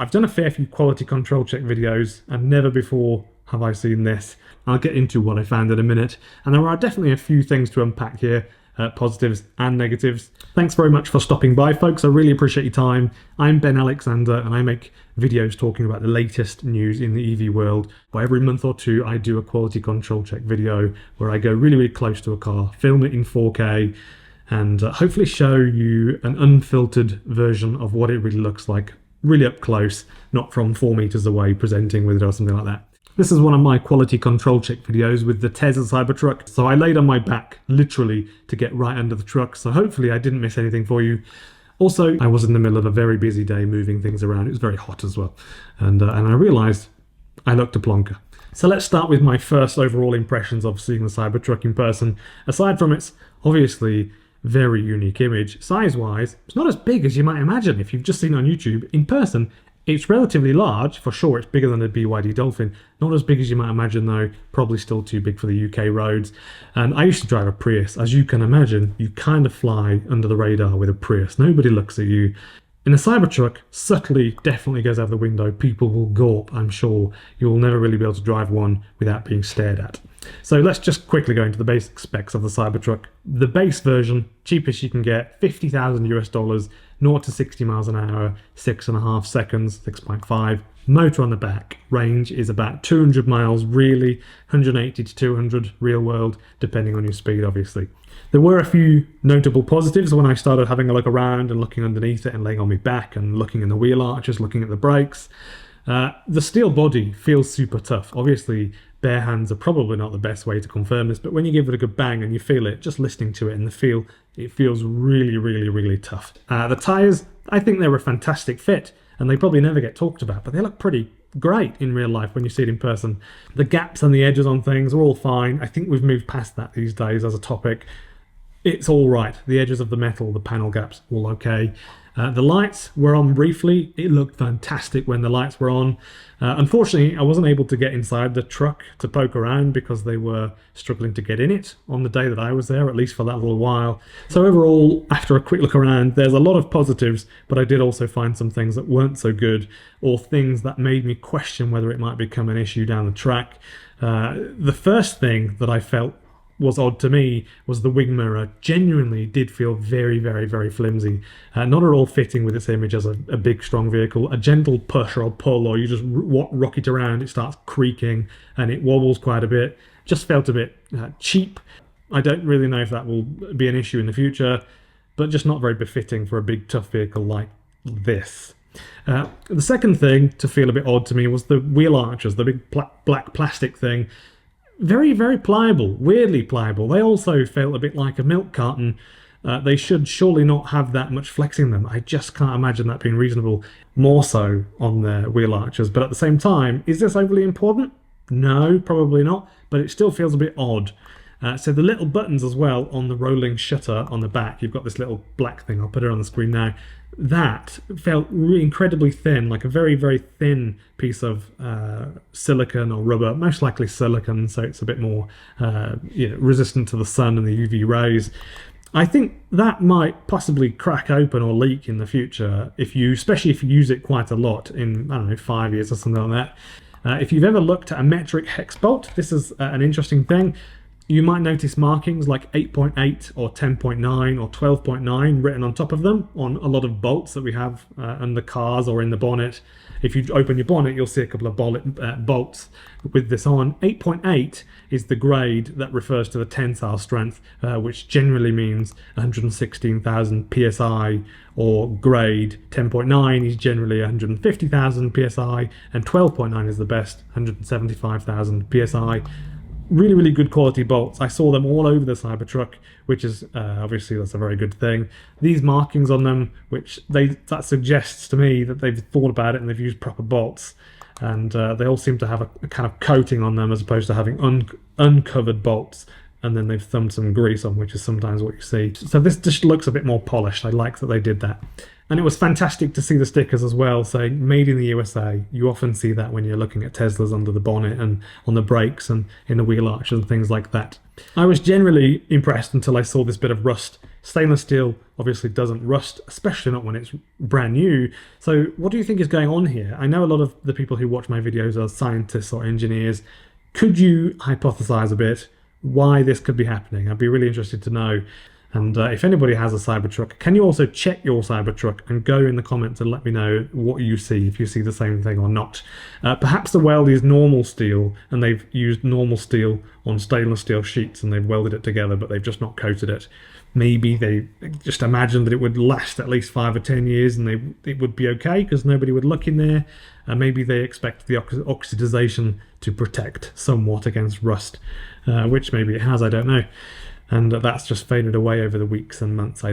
I've done a fair few quality control check videos, and never before have I seen this. I'll get into what I found in a minute, and there are definitely a few things to unpack here, positives and negatives. Thanks very much for stopping by, folks. I really appreciate your time. I'm Ben Alexander, and I make videos talking about the latest news in the EV world. But every month or two, I do a quality control check video where I go really, really close to a car, film it in 4K, and hopefully show you an unfiltered version of what it really looks like, really up close, not from 4 meters away presenting with it or something like that. This is one of my quality control check videos with the Tesla Cybertruck. So I laid on my back, literally, to get right under the truck. So hopefully I didn't miss anything for you. Also, I was in the middle of a very busy day moving things around. It was very hot as well. And I realized I looked a plonker. So let's start with my first overall impressions of seeing the Cybertruck in person. Aside from its obviously very unique image, size-wise, it's not as big as you might imagine if you've just seen it on YouTube. In person, it's relatively large, for sure. It's bigger than a BYD Dolphin. Not as big as you might imagine, though. Probably still too big for the UK roads. And I used to drive a Prius. As you can imagine, you kind of fly under the radar with a Prius. Nobody looks at you. In a Cybertruck, subtly, definitely goes out the window. People will gawp, I'm sure. You'll never really be able to drive one without being stared at. So let's just quickly go into the basic specs of the Cybertruck. The base version, cheapest you can get, $50,000 US, 0 to 60 miles an hour, 6.5 seconds, 6.5. Motor on the back. Range is about 200 miles, really, 180 to 200 real world, depending on your speed, obviously. There were a few notable positives when I started having a look around and looking underneath it and laying on my back and looking in the wheel arches, looking at the brakes. The steel body feels super tough. Obviously, bare hands are probably not the best way to confirm this, but when you give it a good bang and you feel it, just listening to it and the feel, it feels really, really, really tough. The tyres, I think they're a fantastic fit, and they probably never get talked about, but they look pretty great in real life when you see it in person. The gaps and the edges on things are all fine. I think we've moved past that these days as a topic. It's all right. The edges of the metal, the panel gaps, all okay. The lights were on briefly. It looked fantastic when the lights were on. Unfortunately, I wasn't able to get inside the truck to poke around because they were struggling to get in it on the day that I was there, at least for that little while. So overall, after a quick look around, there's a lot of positives, but I did also find some things that weren't so good, or things that made me question whether it might become an issue down the track. The first thing that I felt was odd to me was the wing mirror. Genuinely did feel very, very, very flimsy. Not at all fitting with its image as a big, strong vehicle. A gentle push or a pull, or you just rock it around, it starts creaking and it wobbles quite a bit. Just felt a bit cheap. I don't really know if that will be an issue in the future, but just not very befitting for a big, tough vehicle like this. The second thing to feel a bit odd to me was the wheel arches, the big black plastic thing. Very, very pliable, weirdly pliable. They also felt a bit like a milk carton. They should surely not have that much flex in them. I just can't imagine that being reasonable, more so on their wheel arches. But at the same time, is this overly important? No, probably not, but it still feels a bit odd. So the little buttons as well on the rolling shutter on the back, you've got this little black thing, I'll put it on the screen now. That felt really incredibly thin, like a very, very thin piece of silicon or rubber, most likely silicon, so it's a bit more resistant to the sun and the UV rays. I think that might possibly crack open or leak in the future, especially if you use it quite a lot in, I don't know, 5 years or something like that. If you've ever looked at a metric hex bolt, this is an interesting thing. You might notice markings like 8.8 or 10.9 or 12.9 written on top of them on a lot of bolts that we have under cars or in the bonnet. If you open your bonnet, you'll see a couple of bolts with this on. 8.8 is the grade that refers to the tensile strength, which generally means 116,000 psi, or grade 10.9 is generally 150,000 psi, and 12.9 is the best, 175,000 psi. Really, really good quality bolts. I saw them all over the Cybertruck, which is obviously that's a very good thing. These markings on them, that suggests to me that they've thought about it and they've used proper bolts, and they all seem to have a kind of coating on them as opposed to having uncovered bolts, and then they've thumbed some grease on, which is sometimes what you see. So this just looks a bit more polished. I like that they did that. And it was fantastic to see the stickers as well, saying made in the USA. You often see that when you're looking at Teslas under the bonnet and on the brakes and in the wheel arches and things like that. I was generally impressed until I saw this bit of rust. Stainless steel obviously doesn't rust, especially not when it's brand new. So what do you think is going on here? I know a lot of the people who watch my videos are scientists or engineers. Could you hypothesize a bit why this could be happening? I'd be really interested to know. And if anybody has a Cybertruck, can you also check your Cybertruck and go in the comments and let me know what you see, if you see the same thing or not. Perhaps the weld is normal steel and they've used normal steel on stainless steel sheets and they've welded it together, but they've just not coated it. Maybe they just imagined that it would last at least 5 or 10 years and it would be okay because nobody would look in there. Maybe they expect the oxidization to protect somewhat against rust, which maybe it has, I don't know. And that's just faded away over the weeks and months. I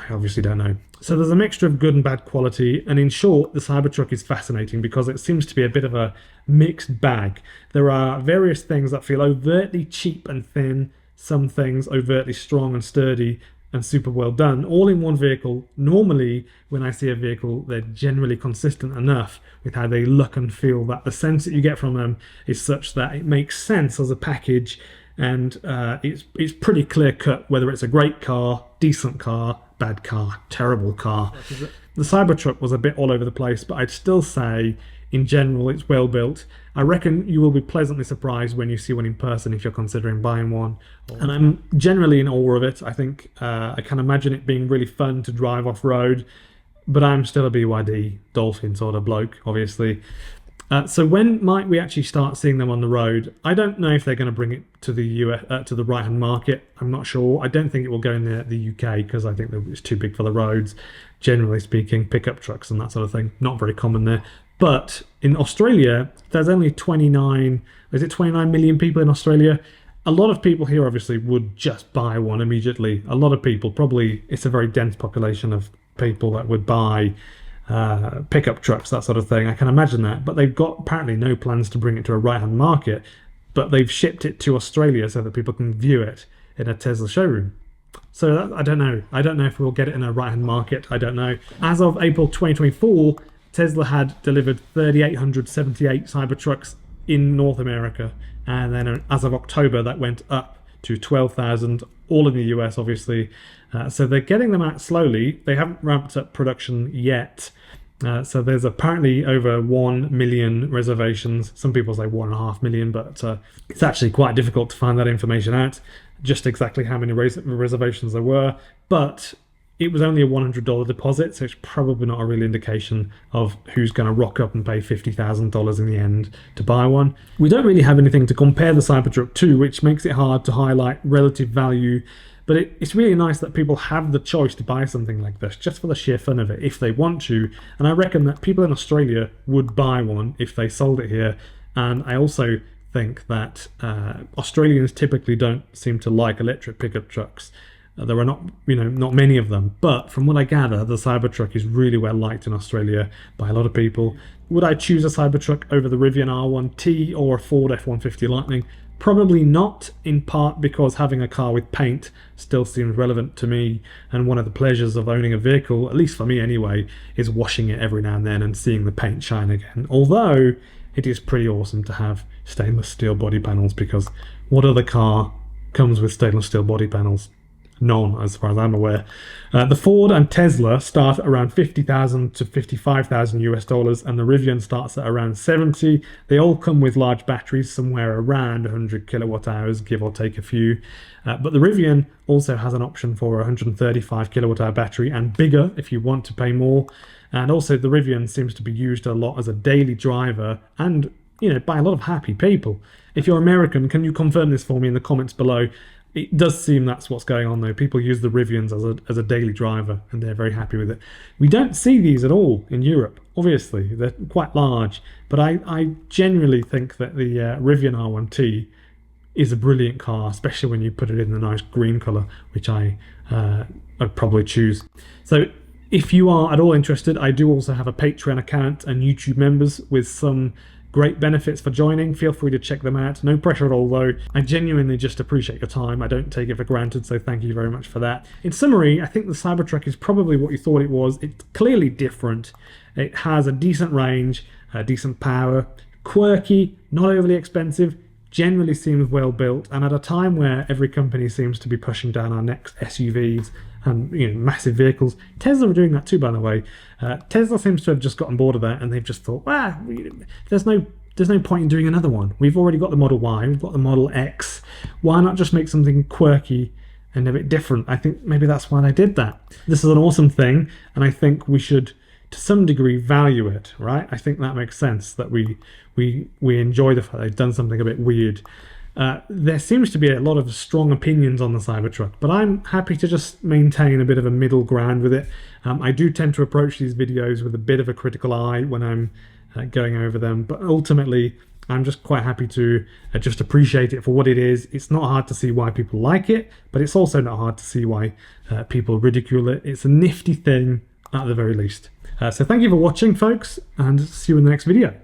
obviously don't know. So there's a mixture of good and bad quality, and in short, the Cybertruck is fascinating because it seems to be a bit of a mixed bag. There are various things that feel overtly cheap and thin, some things overtly strong and sturdy and super well done, all in one vehicle. Normally, when I see a vehicle, they're generally consistent enough with how they look and feel that the sense that you get from them is such that it makes sense as a package. And it's pretty clear cut whether it's a great car, decent car, bad car, terrible car. The Cybertruck was a bit all over the place, but I'd still say in general it's well built. I reckon you will be pleasantly surprised when you see one in person if you're considering buying one. And I'm generally in awe of it. I think I can imagine it being really fun to drive off-road, but I'm still a BYD Dolphin sort of bloke, obviously. So when might we actually start seeing them on the road? I don't know if they're going to bring it to the US, to the right-hand market. I'm not sure. I don't think it will go in the UK because I think that it's too big for the roads. Generally speaking, pickup trucks and that sort of thing, not very common there. But in Australia, there's only 29 million people in Australia? A lot of people here obviously would just buy one immediately. A lot of people, probably, it's a very dense population of people that would buy pickup trucks, that sort of thing. I can imagine that, but they've got apparently no plans to bring it to a right-hand market, but they've shipped it to Australia so that people can view it in a Tesla showroom. So I don't know. I don't know if we'll get it in a right-hand market. I don't know. As of April 2024, Tesla had delivered 3,878 Cybertrucks in North America, and then as of October that went up to 12,000, all in the US obviously. So they're getting them out slowly. They haven't ramped up production yet. So there's apparently over 1 million reservations. Some people say 1.5 million, but it's actually quite difficult to find that information out, just exactly how many reservations there were. But it was only a $100 deposit, so it's probably not a real indication of who's going to rock up and pay $50,000 in the end to buy one. We don't really have anything to compare the Cybertruck to, which makes it hard to highlight relative value. But it's really nice that people have the choice to buy something like this, just for the sheer fun of it, if they want to. And I reckon that people in Australia would buy one if they sold it here. And I also think that Australians typically don't seem to like electric pickup trucks. There are not many of them. But from what I gather, the Cybertruck is really well liked in Australia by a lot of people. Would I choose a Cybertruck over the Rivian R1T or a Ford F-150 Lightning? Probably not, in part because having a car with paint still seems relevant to me, and one of the pleasures of owning a vehicle, at least for me anyway, is washing it every now and then and seeing the paint shine again. Although it is pretty awesome to have stainless steel body panels, because what other car comes with stainless steel body panels? None, as far as I'm aware. The Ford and Tesla start at around $50,000 to $55,000 US, and the Rivian starts at around 70. They all come with large batteries, somewhere around 100 kilowatt hours, give or take a few. But the Rivian also has an option for a 135 kilowatt hour battery, and bigger if you want to pay more. And also the Rivian seems to be used a lot as a daily driver, and by a lot of happy people. If you're American, can you confirm this for me in the comments below? It does seem that's what's going on though. People use the Rivians as a daily driver and they're very happy with it. We don't see these at all in Europe, obviously. They're quite large, but I genuinely think that the Rivian R1T is a brilliant car, especially when you put it in the nice green colour, which I'd probably choose. So if you are at all interested, I do also have a Patreon account and YouTube members with some great benefits for joining. Feel free to check them out. No pressure at all though. I genuinely just appreciate your time. I don't take it for granted, so thank you very much for that. In summary, I think the Cybertruck is probably what you thought it was. It's clearly different. It has a decent range, decent power, quirky, not overly expensive, generally seems well built, and at a time where every company seems to be pushing down our next SUVs and massive vehicles. Tesla are doing that too, by the way. Tesla seems to have just gotten bored of that, and they've just thought, there's no point in doing another one. We've already got the Model Y, we've got the Model X. Why not just make something quirky and a bit different? I think maybe that's why they did that. This is an awesome thing, and I think we should, to some degree, value it, right? I think that makes sense, that we enjoy the fact they've done something a bit weird. There seems to be a lot of strong opinions on the Cybertruck, but I'm happy to just maintain a bit of a middle ground with it. I do tend to approach these videos with a bit of a critical eye when I'm going over them, but ultimately I'm just quite happy to just appreciate it for what it is. It's not hard to see why people like it, but it's also not hard to see why people ridicule it. It's a nifty thing at the very least. So thank you for watching, folks, and see you in the next video.